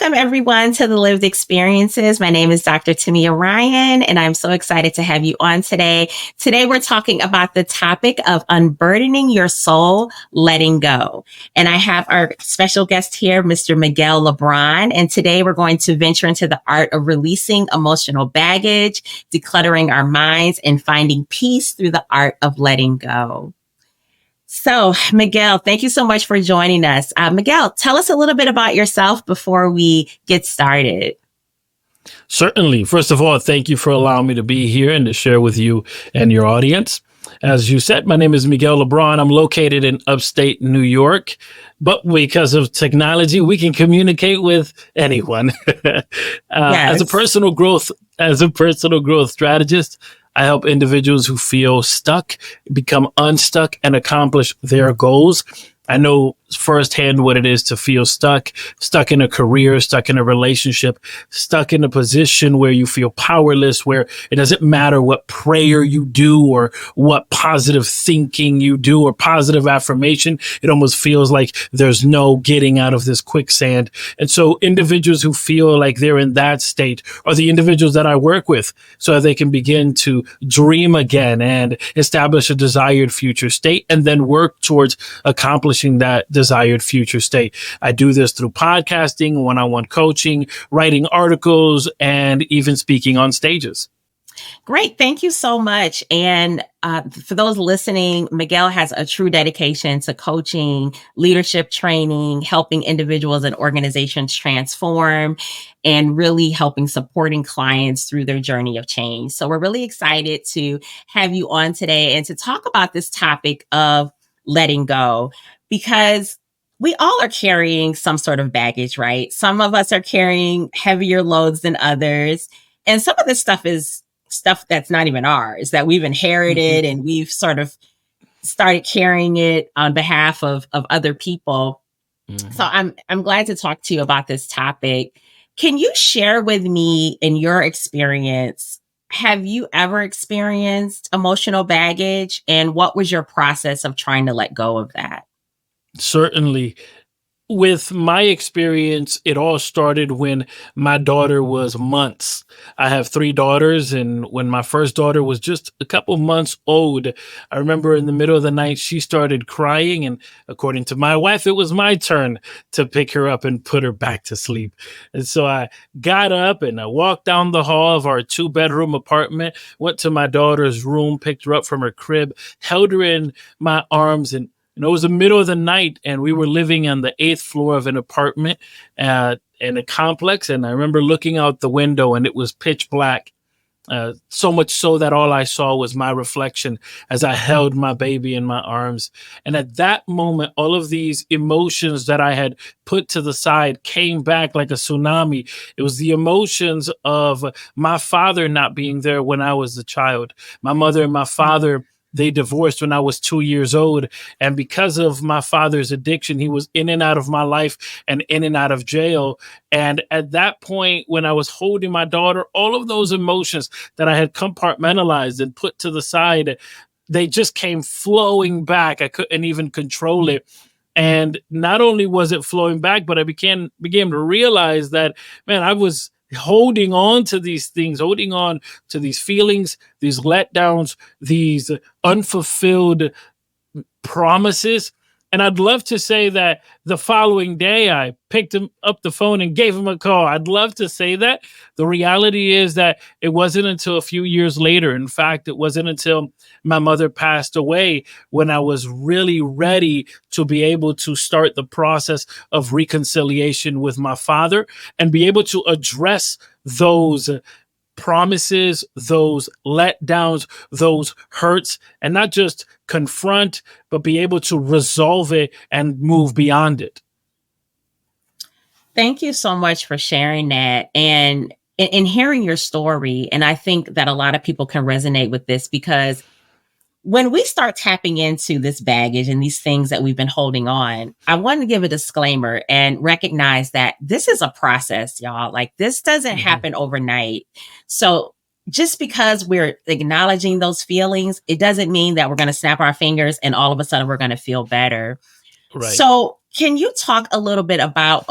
Welcome, everyone, to the Lived Experiences. My name is Dr. Tamia Ryan, and I'm so excited to have you on today. Today, we're talking about the topic of unburdening your soul, letting go. And I have our special guest here, Mr. Miguel Lebron. And today, we're going to venture into the art of releasing emotional baggage, decluttering our minds, and finding peace through the art of letting go. So, Miguel, thank you so much for joining us. Miguel, tell us a little bit about yourself before we get started. Certainly. First of all, thank you for allowing me to be here and to share with you and your audience. As you said, my name is Miguel Lebron. I'm located in upstate New York, but because of technology, we can communicate with anyone. Yes. As a personal growth strategist, I help individuals who feel stuck become unstuck and accomplish their goals. I know firsthand what it is to feel stuck in a career, stuck in a relationship, stuck in a position where you feel powerless, where it doesn't matter what prayer you do or what positive thinking you do or positive affirmation. It almost feels like there's no getting out of this quicksand. And so individuals who feel like they're in that state are the individuals that I work with so that they can begin to dream again and establish a desired future state and then work towards accomplishing that desired future state. I do this through podcasting, one-on-one coaching, writing articles, and even speaking on stages. Great. Thank you so much. And for those listening, Miguel has a true dedication to coaching, leadership training, helping individuals and organizations transform, and really helping supporting clients through their journey of change. So we're really excited to have you on today and to talk about this topic of letting go, because we all are carrying some sort of baggage, right? Some of us are carrying heavier loads than others. And some of this stuff is stuff that's not even ours, that we've inherited and we've sort of started carrying it on behalf of other people. So I'm glad to talk to you about this topic. Can you share with me, in your experience, have you ever experienced emotional baggage, and what was your process of trying to let go of that? Certainly. With my experience, it all started when my daughter was months. I have 3 daughters, and when my first daughter was just a couple months old, I remember in the middle of the night, she started crying, and according to my wife, it was my turn to pick her up and put her back to sleep. And so I got up and I walked down the hall of our 2-bedroom apartment, went to my daughter's room, picked her up from her crib, held her in my arms, and it was the middle of the night, and we were living on the 8th floor of an apartment in a complex. And I remember looking out the window, and it was pitch black, so much so that all I saw was my reflection as I held my baby in my arms. And at that moment, all of these emotions that I had put to the side came back like a tsunami. It was the emotions of my father not being there when I was a child. My mother and my father, they divorced when I was 2 years old. And because of my father's addiction, he was in and out of my life and in and out of jail. And at that point, when I was holding my daughter, all of those emotions that I had compartmentalized and put to the side, they just came flowing back. I couldn't even control it. And not only was it flowing back, but I began to realize that, man, I was holding on to these things, holding on to these feelings, these letdowns, these unfulfilled promises. And I'd love to say that the following day I picked him up the phone and gave him a call. I'd love to say that. The reality is that it wasn't until a few years later. In fact, it wasn't until my mother passed away when I was really ready to be able to start the process of reconciliation with my father and be able to address those promises, those letdowns, those hurts, and not just confront, but be able to resolve it and move beyond it. Thank you so much for sharing that and hearing your story. And I think that a lot of people can resonate with this, because when we start tapping into this baggage and these things that we've been holding on, I want to give a disclaimer and recognize that this is a process, y'all. Like, this doesn't happen overnight. So just because we're acknowledging those feelings, it doesn't mean that we're going to snap our fingers and all of a sudden we're going to feel better. Right. So can you talk a little bit about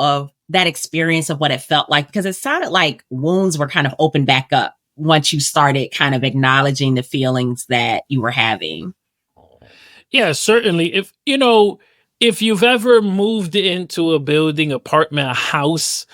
that experience of what it felt like? Because it sounded like wounds were kind of opened back up once you started kind of acknowledging the feelings that you were having. Yeah, certainly. If you've ever moved into a building, apartment, a house,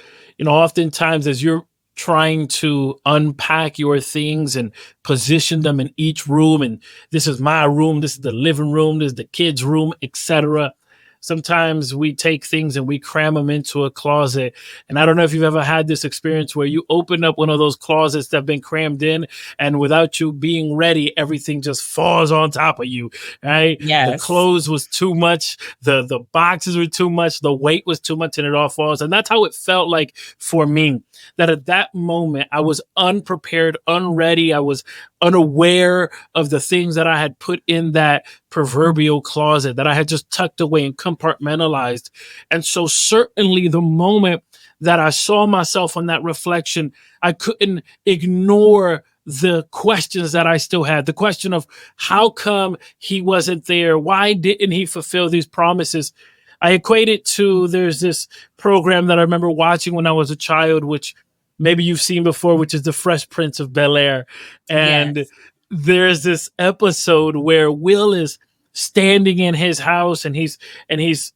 oftentimes as you're trying to unpack your things and position them in each room, and this is my room, this is the living room, this is the kids' room, etc. Sometimes we take things and we cram them into a closet. And I don't know if you've ever had this experience where you open up one of those closets that have been crammed in, and without you being ready, everything just falls on top of you, right? The Yes. clothes was too much, the boxes were too much, the weight was too much, and it all falls. And that's how it felt like for me. That at that moment I was unprepared, unready. I was unaware of the things that I had put in that proverbial closet that I had just tucked away and compartmentalized. And so certainly the moment that I saw myself on that reflection, I couldn't ignore the questions that I still had. The question of how come he wasn't there? Why didn't he fulfill these promises? I equate it to, there's this program that I remember watching when I was a child, which maybe you've seen before, which is The Fresh Prince of Bel-Air. And Yes. there's this episode where Will is standing in his house, and he's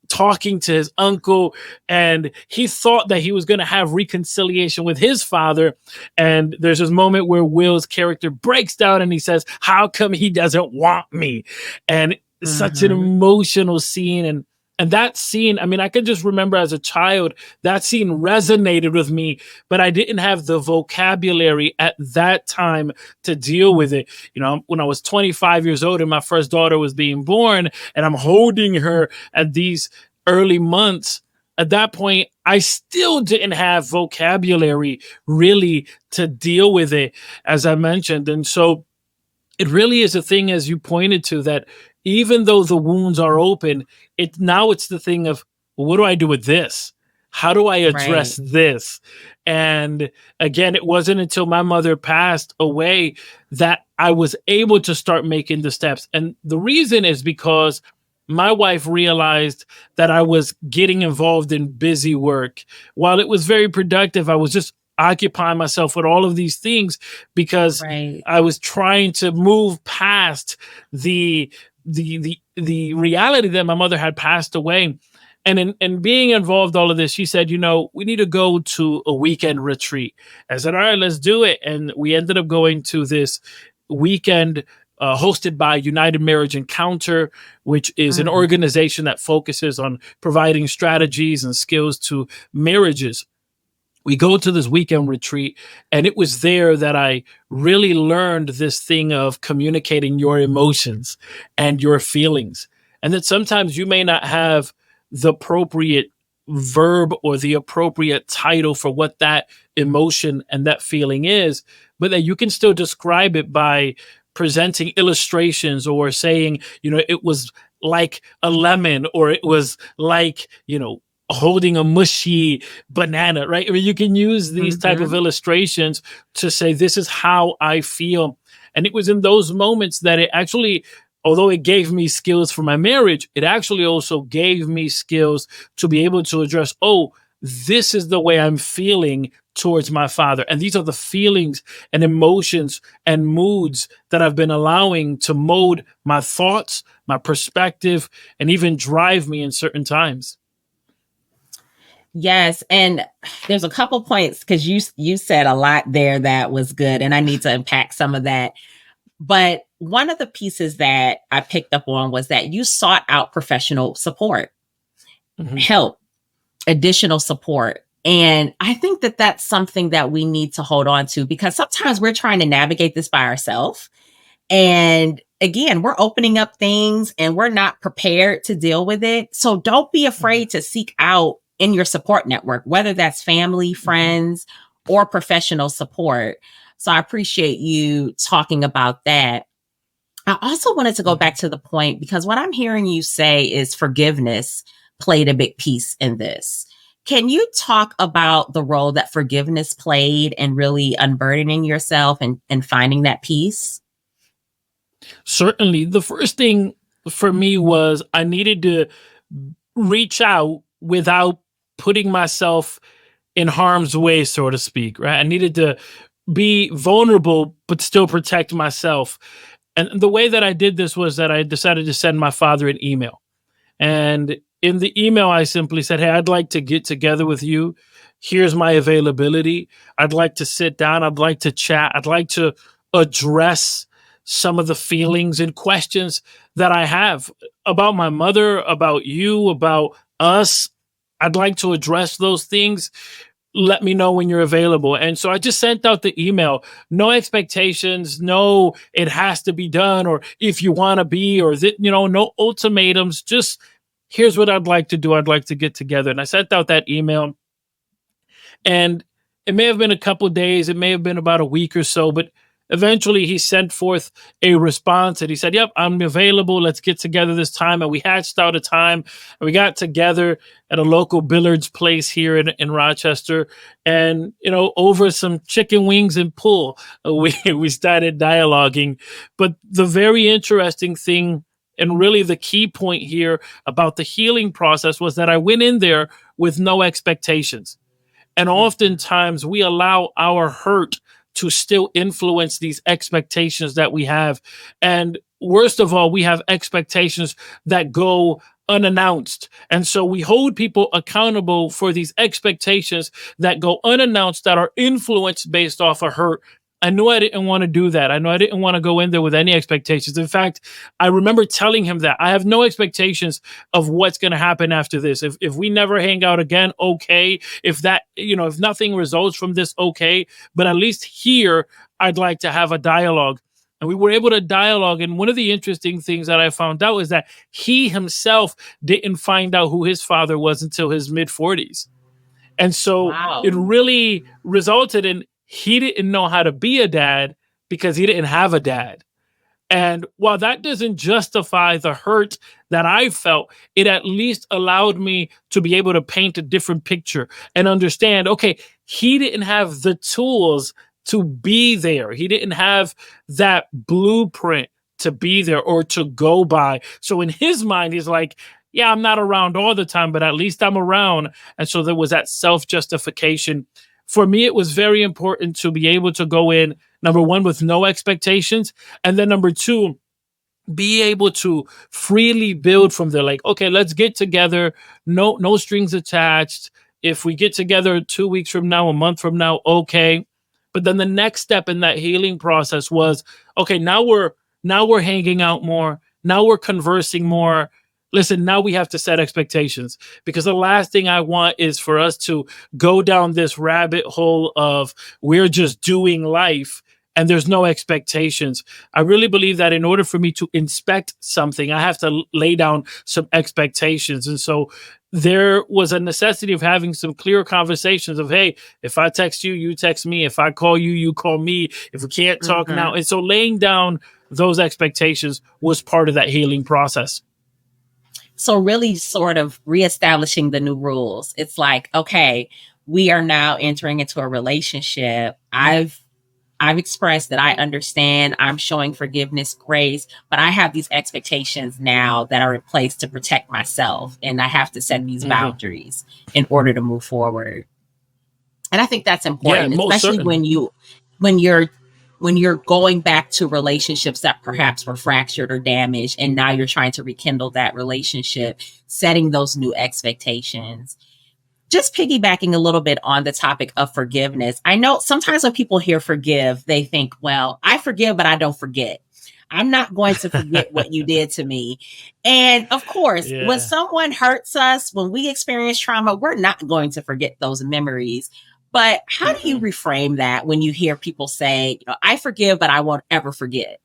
talking to his uncle, and he thought that he was going to have reconciliation with his father. And there's this moment where Will's character breaks down and he says, how come he doesn't want me? And such an Mm-hmm. emotional scene. And that scene, I mean, I can just remember as a child, that scene resonated with me, but I didn't have the vocabulary at that time to deal with it. When I was 25 years old and my first daughter was being born, and I'm holding her at these early months, at that point, I still didn't have vocabulary really to deal with it, as I mentioned. And so it really is a thing, as you pointed to, that even though the wounds are open, it's the thing of, well, what do I do with this? How do I Right. address this? And again, it wasn't until my mother passed away that I was able to start making the steps. And the reason is because my wife realized that I was getting involved in busy work. While it was very productive, I was just occupying myself with all of these things because Right. I was trying to move past the reality that my mother had passed away. And in being involved all of this, she said, we need to go to a weekend retreat. I said, all right, let's do it. And we ended up going to this weekend hosted by United Marriage Encounter, which is an Mm-hmm. organization that focuses on providing strategies and skills to marriages. We go to this weekend retreat, and it was there that I really learned this thing of communicating your emotions and your feelings, and that sometimes you may not have the appropriate verb or the appropriate title for what that emotion and that feeling is, but that you can still describe it by presenting illustrations or saying, it was like a lemon, or it was like, holding a mushy banana, right? I mean, you can use these type of Mm-hmm. illustrations to say, this is how I feel. And it was in those moments that it actually, although it gave me skills for my marriage, it actually also gave me skills to be able to address, oh, this is the way I'm feeling towards my father. And these are the feelings and emotions and moods that I've been allowing to mold my thoughts, my perspective, and even drive me in certain times. Yes, and there's a couple points because you said a lot there that was good, and I need to unpack some of that. But one of the pieces that I picked up on was that you sought out professional support, Mhm. help, additional support. And I think that that's something that we need to hold on to because sometimes we're trying to navigate this by ourselves. And again, we're opening up things and we're not prepared to deal with it. So don't be Mhm. afraid to seek out in your support network, whether that's family, Mhm. friends, or professional support. So I appreciate you talking about that. I also wanted to go back Mhm. to the point because what I'm hearing you say is forgiveness played a big piece in this. Can you talk about the role that forgiveness played in really unburdening yourself and finding that peace? Certainly, the first thing for me was I needed to reach out without putting myself in harm's way, so to speak, right? I needed to be vulnerable, but still protect myself. And the way that I did this was that I decided to send my father an email. And in the email, I simply said, hey, I'd like to get together with you. Here's my availability. I'd like to sit down. I'd like to chat. I'd like to address some of the feelings and questions that I have about my mother, about you, about us. I'd like to address those things. Let me know when you're available. And so I just sent out the email. No expectations, no, it has to be done, or if you want to be, or no ultimatums. Just here's what I'd like to do. I'd like to get together. And I sent out that email. And it may have been a couple of days, it may have been about a week or so, but eventually he sent forth a response and he said, yep, I'm available. Let's get together this time. And we hatched out a time and we got together at a local billiards place here in Rochester. And, over some chicken wings and pool, we started dialoguing. But the very interesting thing, and really the key point here about the healing process, was that I went in there with no expectations. And oftentimes we allow our hurt to still influence these expectations that we have. And worst of all, we have expectations that go unannounced. And so we hold people accountable for these expectations that go unannounced, that are influenced based off of hurt. I knew I didn't want to do that. I know I didn't want to go in there with any expectations. In fact, I remember telling him that I have no expectations of what's going to happen after this. If we never hang out again, okay. If nothing results from this, okay. But at least here, I'd like to have a dialogue. And we were able to dialogue. And one of the interesting things that I found out is that he himself didn't find out who his father was until his mid-40s. And so it really resulted in he didn't know how to be a dad because he didn't have a dad. And while that doesn't justify the hurt that I felt, it at least allowed me to be able to paint a different picture and understand, okay, he didn't have the tools to be there. He didn't have that blueprint to be there or to go by. So in his mind, he's like, yeah, I'm not around all the time, but at least I'm around. And so there was that self-justification. For me, it was very important to be able to go in, number one, with no expectations. And then number two, be able to freely build from there. Like, okay, let's get together. No strings attached. If we get together 2 weeks from now, a month from now, okay. But then the next step in that healing process was, okay, now we're hanging out more. Now we're conversing more. Listen, now we have to set expectations, because the last thing I want is for us to go down this rabbit hole of we're just doing life and there's no expectations. I really believe that in order for me to inspect something, I have to lay down some expectations. And so there was a necessity of having some clear conversations of, hey, if I text you, you text me. If I call you, you call me. If we can't talk now. And so laying down those expectations was part of that healing process. So really sort of reestablishing the new rules. It's like, okay, we are now entering into a relationship. I've expressed that I understand, I'm showing forgiveness, grace, but I have these expectations now that are in place to protect myself. And I have to set these boundaries in order to move forward. And I think that's important, especially when you're going back to relationships that perhaps were fractured or damaged, and now you're trying to rekindle that relationship, setting those new expectations. Just piggybacking a little bit on the topic of forgiveness. I know sometimes when people hear forgive, they think, well, I forgive, but I don't forget. I'm not going to forget what you did to me. And of course, when someone hurts us, when we experience trauma, we're not going to forget those memories. But how do you reframe that when you hear people say, I forgive, but I won't ever forget?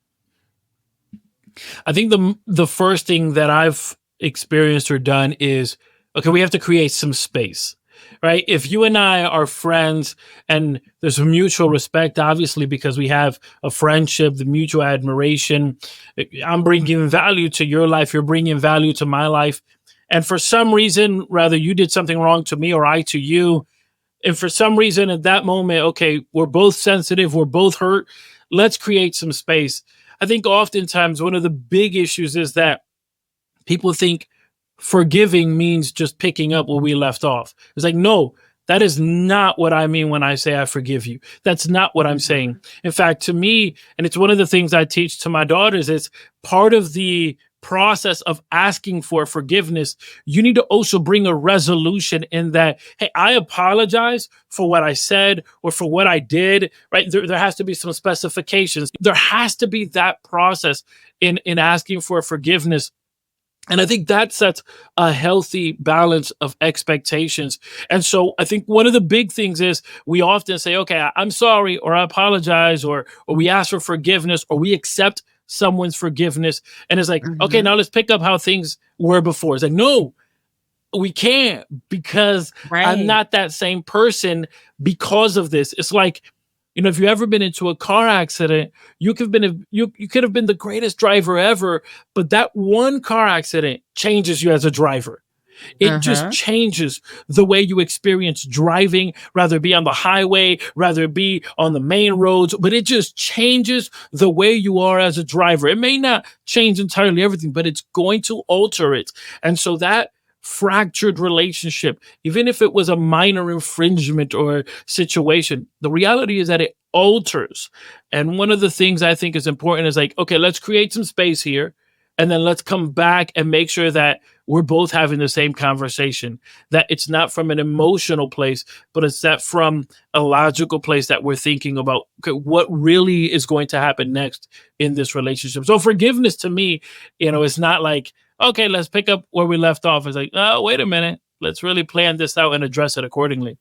I think the first thing that I've experienced or done is, okay, we have to create some space, right? If you and I are friends and there's a mutual respect, obviously, because we have a friendship, the mutual admiration, I'm bringing value to your life, you're bringing value to my life. And for some reason, rather you did something wrong to me or I to you, and for some reason at that moment, okay, we're both sensitive, we're both hurt, let's create some space. I think oftentimes one of the big issues is that people think forgiving means just picking up where we left off. It's like, no, that is not what I mean when I say I forgive you. That's not what I'm saying. Mhm. In fact, to me, and it's one of the things I teach to my daughters, is part of the process of asking for forgiveness, you need to also bring a resolution in that, hey, I apologize for what I said or for what I did, right? There has to be some specifications. There has to be that process in asking for forgiveness. And I think that sets a healthy balance of expectations. And so I think one of the big things is we often say, okay, I'm sorry, or I apologize, or we ask for forgiveness, or we accept someone's forgiveness. And it's like, okay, Mhm. now let's pick up how things were before. It's like, no, we can't, because I'm Right. not that same person because of this. It's like, if you ever been into a car accident, you could have been the greatest driver ever, but that one car accident changes you as a driver. It just Mhm. changes the way you experience driving, rather be on the highway, rather be on the main roads, but it just changes the way you are as a driver. It may not change entirely everything, but it's going to alter it. And so that fractured relationship, even if it was a minor infringement or situation, the reality is that it alters. And one of the things I think is important is like, okay, let's create some space here. And then let's come back and make sure that we're both having the same conversation, that it's not from an emotional place, but it's that from a logical place that we're thinking about, okay, what really is going to happen next in this relationship. So forgiveness to me, it's not like, okay, let's pick up where we left off. It's like, oh, wait a minute, let's really plan this out and address it accordingly.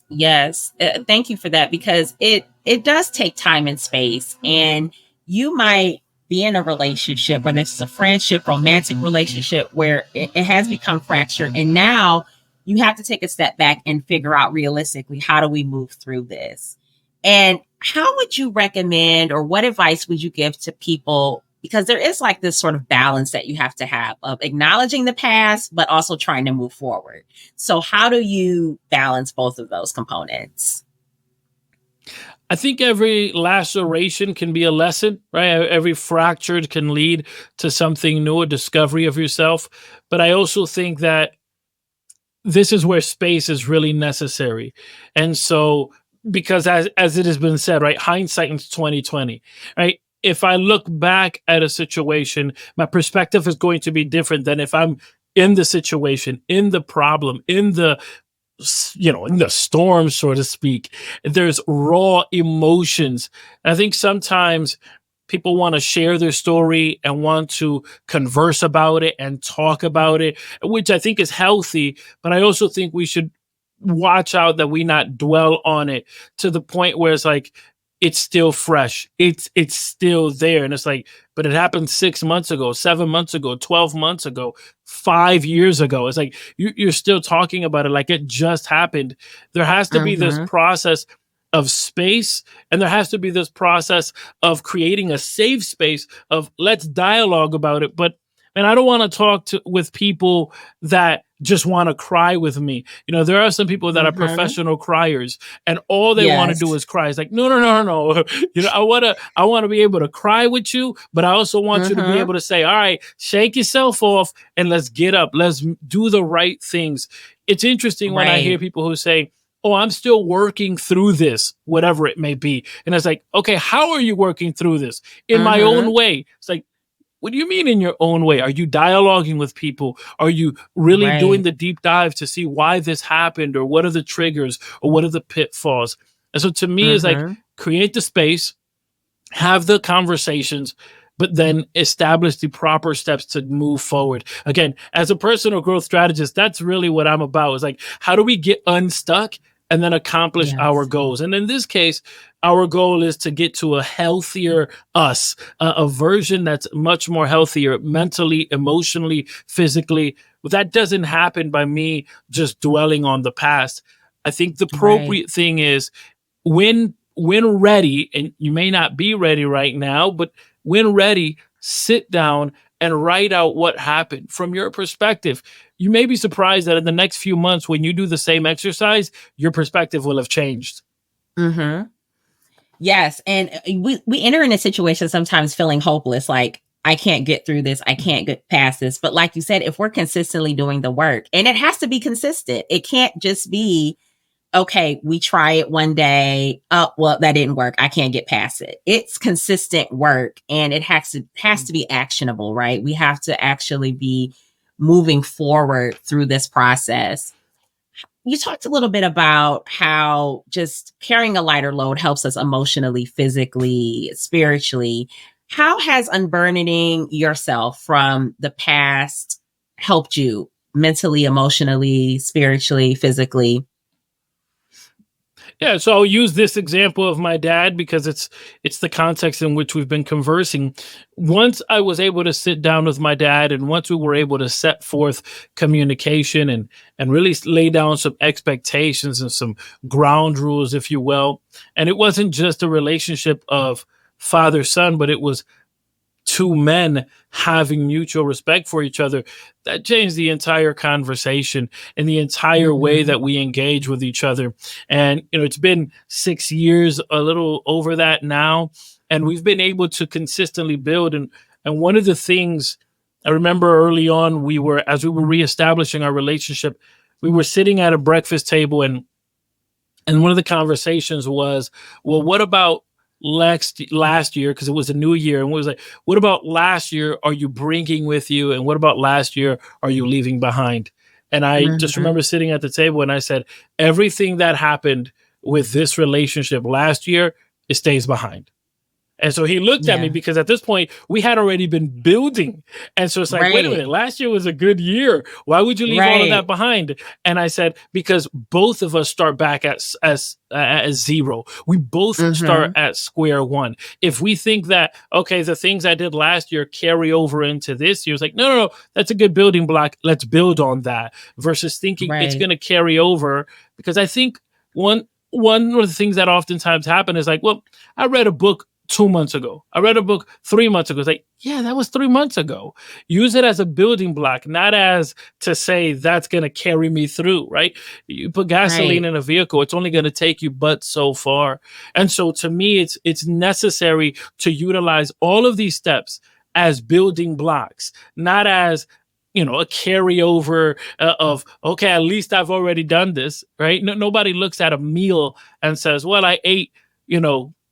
Yes, thank you for that, because it does take time and space, and you might be in a relationship, whether it's a friendship, romantic relationship, where it has become fractured, and now you have to take a step back and figure out realistically, how do we move through this? And how would you recommend, or what advice would you give to people? Because there is like this sort of balance that you have to have of acknowledging the past, but also trying to move forward. So how do you balance both of those components? I think every laceration can be a lesson, right? Every fractured can lead to something new, a discovery of yourself. But I also think that this is where space is really necessary. And so, because as it has been said, right, hindsight is 2020, right? If I look back at a situation, my perspective is going to be different than if I'm in the situation, in the problem, in the storm, so to speak. There's raw emotions. I think sometimes people want to share their story and want to converse about it and talk about it, which I think is healthy. But I also think we should watch out that we not dwell on it to the point where it's like it's still fresh. It's still there. And it's like, but it happened 6 months ago, 7 months ago, 12 months ago, 5 years ago. It's like you're still talking about it like it just happened. There has to be this Mhm. process of space, and there has to be this process of creating a safe space of let's dialogue about it. But and I don't want to talk to with people that just want to cry with me. There are some people that are Mhm. professional criers, and all they want to do Yes. is cry. It's like, no, no, no, no, no. I want to be able to cry with you, but I also want you to be Mhm. able to say, all right, shake yourself off and let's get up. Let's do the right things. It's interesting when I hear Right. people who say, oh, I'm still working through this, whatever it may be. And it's like, okay, how are you working through this? In my own Mhm. way. It's like, what do you mean in your own way? Are you dialoguing with people? Are you really doing Right. the deep dive to see why this happened, or what are the triggers, or what are the pitfalls? And so to me, it's like Mhm. create the space, have the conversations, but then establish the proper steps to move forward. Again, as a personal growth strategist, that's really what I'm about. Is like, how do we get unstuck and then accomplish our Yes. goals? And in this case, our goal is to get to a healthier us, a version that's much more healthier mentally, emotionally, physically. But that doesn't happen by me just dwelling on the past. I think the Right. appropriate thing is when ready, and you may not be ready right now, but when ready, sit down and write out what happened from your perspective. You may be surprised that in the next few months, when you do the same exercise, your perspective will have changed. Mhm. Yes, and we enter in a situation sometimes feeling hopeless, like I can't get through this. I can't get past this. But like you said, if we're consistently doing the work, and it has to be consistent, it can't just be, okay, we try it one day. Oh, well, that didn't work. I can't get past it. It's consistent work, and it has to be actionable, right? We have to actually be moving forward through this process. You talked a little bit about how just carrying a lighter load helps us emotionally, physically, spiritually. How has unburdening yourself from the past helped you mentally, emotionally, spiritually, physically? Yeah, so I'll use this example of my dad because it's the context in which we've been conversing. Once I was able to sit down with my dad, and once we were able to set forth communication and really lay down some expectations and some ground rules, if you will, and it wasn't just a relationship of father son, but it was two men having mutual respect for each other, that changed the entire conversation and the entire way Mhm. that we engage with each other. And it's been 6 years, a little over that now, and we've been able to consistently build. And one of the things I remember early on, as we were reestablishing our relationship, we were sitting at a breakfast table, and one of the conversations was, well, what about last year? Because it was a new year. And we was like, what about last year are you bringing with you? And what about last year are you leaving behind? And I just Mhm. remember sitting at the table and I said, everything that happened with this relationship last year, it stays behind. And so he looked at me Yeah. because at this point we had already been building. And so it's like, wait a Right. minute, last year was a good year. Why would you leave all of that Right. behind? And I said, because both of us start back as zero. We both start Mhm. at square one. If we think that, okay, the things I did last year carry over into this year, it's like, no, no, no, that's a good building block. Let's build on that versus thinking it's Right. going to carry over. Because I think one of the things that oftentimes happen is like, well, I read a book 2 months ago. I read a book 3 months ago. It's like, yeah, that was 3 months ago. Use it as a building block, not as to say that's going to carry me through, right? You put gasoline Right. in a vehicle, it's only going to take you but so far. And so to me, it's necessary to utilize all of these steps as building blocks, not as a carryover of, okay, at least I've already done this, right? No, nobody looks at a meal and says, well, I ate,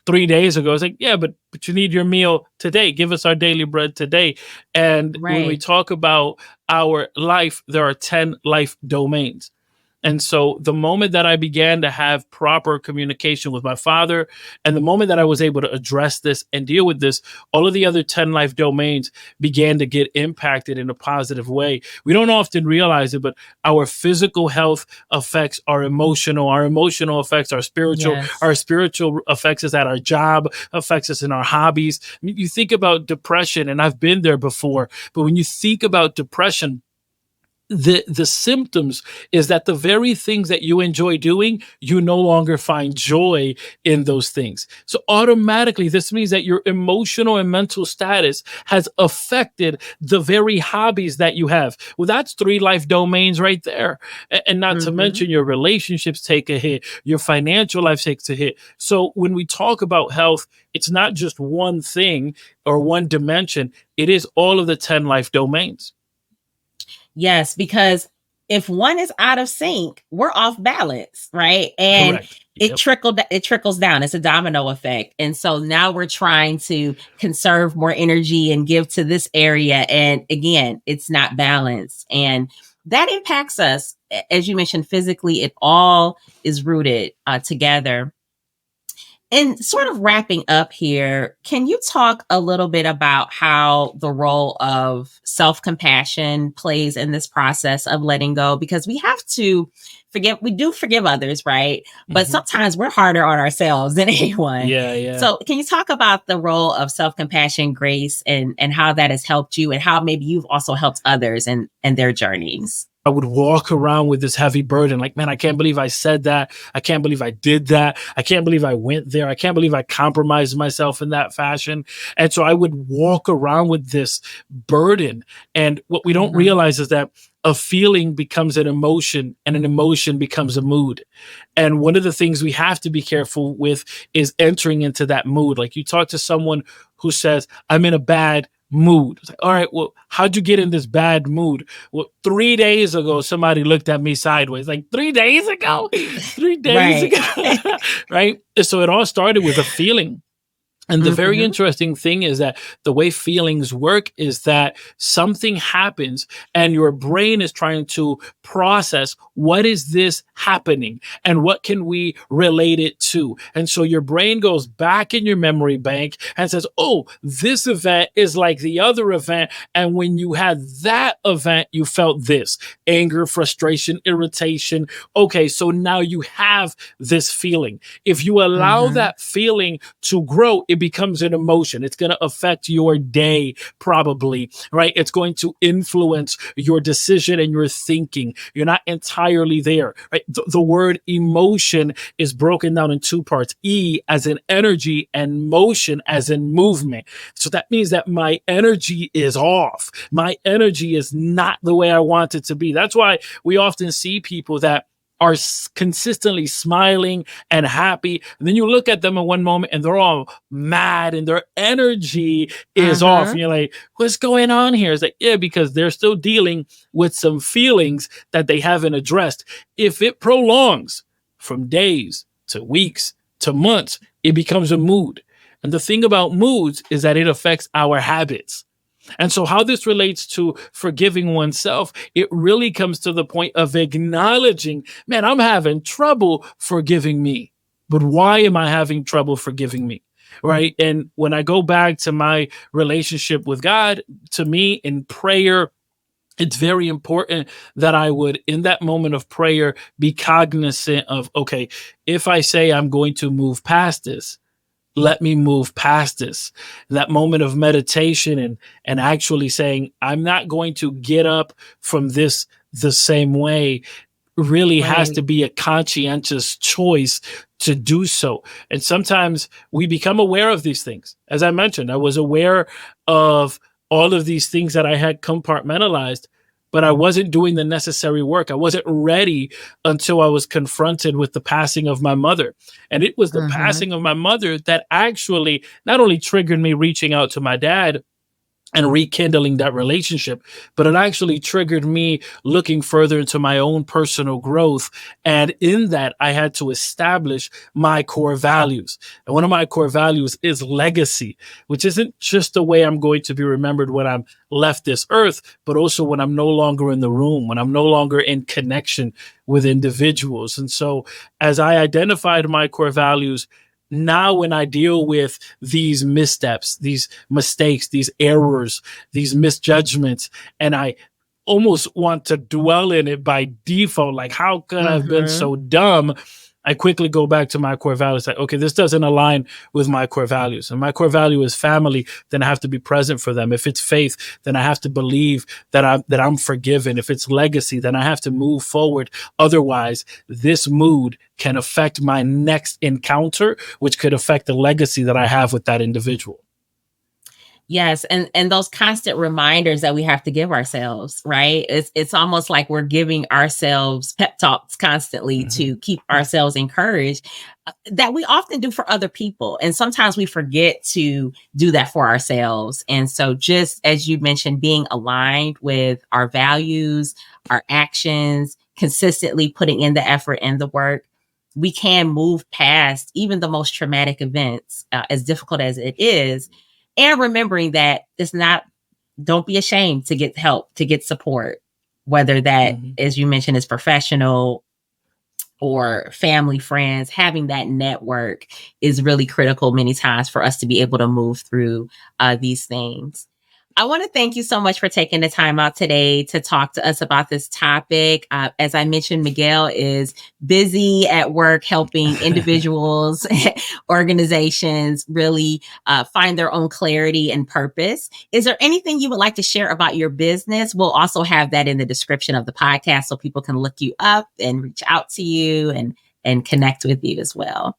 3 days ago. It's like, yeah, but you need your meal today. Give us our daily bread today. And when we Right. talk about our life, there are 10 life domains. And so the moment that I began to have proper communication with my father, and the moment that I was able to address this and deal with this, all of the other 10 life domains began to get impacted in a positive way. We don't often realize it, but our physical health affects our emotional affects Yes. our spiritual affects us at our job, affects us in our hobbies. I mean, you think about depression, and I've been there before, but when you think about depression, the symptoms is that the very things that you enjoy doing, you no longer find joy in those things. So automatically this means that your emotional and mental status has affected the very hobbies that you have. Well, that's three life domains right there. And not to Mhm. mention your relationships take a hit, your financial life takes a hit. So when we talk about health, it's not just one thing or one dimension, it is all of the 10 life domains. Yes, because if one is out of sync, we're off balance, right? And Correct. Yep. it trickles down. It's a domino effect. And so now we're trying to conserve more energy and give to this area, and again, it's not balanced. And that impacts us, as you mentioned, physically. It all is rooted together. And sort of wrapping up here, can you talk a little bit about how the role of self compassion plays in this process of letting go? Because we do forgive others, right? But Mhm. sometimes we're harder on ourselves than anyone. Yeah, yeah. So, can you talk about the role of self compassion, grace, and how that has helped you, and how maybe you've also helped others and their journeys? I would walk around with this heavy burden. Like, man, I can't believe I said that. I can't believe I did that. I can't believe I went there. I can't believe I compromised myself in that fashion. And so I would walk around with this burden. And what we don't Mhm. realize is that a feeling becomes an emotion and an emotion becomes a mood. And one of the things we have to be careful with is entering into that mood. Like, you talk to someone who says, I'm in a bad mood. It's like, all right, well, how'd you get in this bad mood? Well, 3 days ago, somebody looked at me sideways. Like 3 days ago, 3 days Right. ago, right? So it all started with a feeling. And the very Mm-hmm. interesting thing is that the way feelings work is that something happens and your brain is trying to process what is this happening and what can we relate it to. And so your brain goes back in your memory bank and says, oh, this event is like the other event. And when you had that event, you felt this anger, frustration, irritation. Okay, so now you have this feeling. If you allow Mm-hmm. that feeling to grow, it becomes an emotion. It's going to affect your day, probably, right? It's going to influence your decision and your thinking. You're not entirely there, right? The word emotion is broken down in two parts: E as in energy and motion as in movement. So that means that my energy is off. My energy is not the way I want it to be. That's why we often see people that are consistently smiling and happy. And then you look at them in one moment and they're all mad and their energy is off. Mm-hmm. And you're like, what's going on here? It's like, yeah, because they're still dealing with some feelings that they haven't addressed. If it prolongs from days to weeks to months, it becomes a mood. And the thing about moods is that it affects our habits. And so, how this relates to forgiving oneself, it really comes to the point of acknowledging, man, I'm having trouble forgiving me. But why am I having trouble forgiving me? Right. And when I go back to my relationship with God, to me in prayer, it's very important that I would, in that moment of prayer, be cognizant of, okay, if I say I'm going to move past this, let me move past this. That moment of meditation and actually saying, I'm not going to get up from this the same way, really has to Right. be a conscientious choice to do so. And sometimes we become aware of these things. As I mentioned, I was aware of all of these things that I had compartmentalized, but I wasn't doing the necessary work. I wasn't ready until I was confronted with the passing of my mother. And it was the Mm-hmm. passing of my mother that actually not only triggered me reaching out to my dad and rekindling that relationship, but it actually triggered me looking further into my own personal growth. And in that, I had to establish my core values. And one of my core values is legacy, which isn't just the way I'm going to be remembered when I'm left this earth, but also when I'm no longer in the room, when I'm no longer in connection with individuals. And so as I identified my core values, now when I deal with these missteps, these mistakes, these errors, these misjudgments, and I almost want to dwell in it by default, like how could I have been Mm-hmm. so dumb? I quickly go back to my core values. Like, okay, this doesn't align with my core values. And my core value is family, then I have to be present for them. If it's faith, then I have to believe that I'm forgiven. If it's legacy, then I have to move forward. Otherwise, this mood can affect my next encounter, which could affect the legacy that I have with that individual. Yes, and those constant reminders that we have to give ourselves, right? It's almost like we're giving ourselves pep talks constantly Mhm. to keep ourselves encouraged, that we often do for other people. And sometimes we forget to do that for ourselves. And so just as you mentioned, being aligned with our values, our actions, consistently putting in the effort and the work, we can move past even the most traumatic events, as difficult as it is, and remembering that it's not, don't be ashamed to get help, to get support, whether that, Mhm. as you mentioned, is professional or family, friends. Having that network is really critical many times for us to be able to move through these things. I want to thank you so much for taking the time out today to talk to us about this topic. As I mentioned, Miguel is busy at work helping individuals, organizations really find their own clarity and purpose. Is there anything you would like to share about your business? We'll also have that in the description of the podcast so people can look you up and reach out to you and connect with you as well.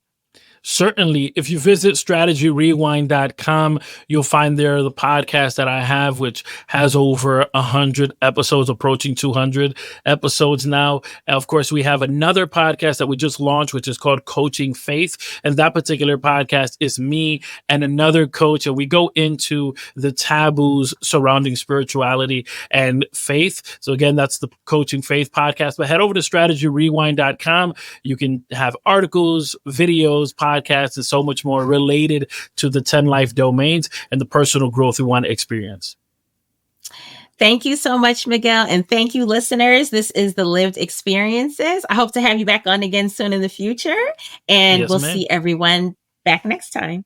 Certainly, if you visit strategyrewind.com, you'll find there the podcast that I have, which has over 100 episodes, approaching 200 episodes now. And of course, we have another podcast that we just launched, which is called Coaching Faith. And that particular podcast is me and another coach. And we go into the taboos surrounding spirituality and faith. So again, that's the Coaching Faith podcast. But head over to strategyrewind.com. You can have articles, videos, podcasts, and so much more related to the 10 life domains and the personal growth we want to experience. Thank you so much, Miguel. And thank you, listeners. This is the Lived Experiences. I hope to have you back on again soon in the future. And Yes, we'll ma'am. see everyone back next time.